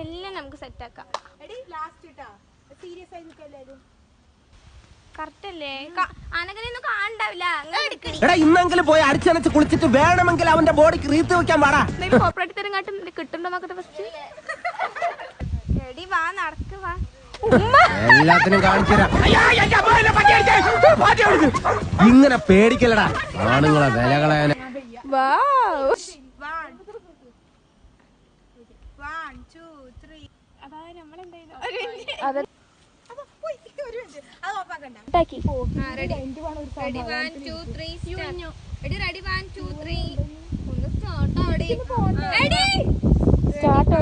എല്ലാം നമുക്ക് സെറ്റ് ആക്കാം. കറക്റ്റ് അല്ലേ? അനകനൊന്നും കാണണ്ടാവില്ല. ഇന്നെങ്കിലും പോയി അടിച്ചനച്ച് കുളിച്ചിട്ട് വേണമെങ്കിൽ അവന്റെ ബോഡിക്ക് റീത്ത് വെക്കാൻ പാടാ. കോപ്പറേറ്റ് തരങ്ങാട്ടും കിട്ടുണ്ടോ നോക്കട്ടെ ഫസ്റ്റ്. എടി വാ, നടക്ക് വാ. എല്ലാത്തിനും കാണിച്ചുതരാം. ഇങ്ങനെ പേടിക്കലടാ ആണുങ്ങളെ വില കളയാൻ. സ്റ്റാർട്ട്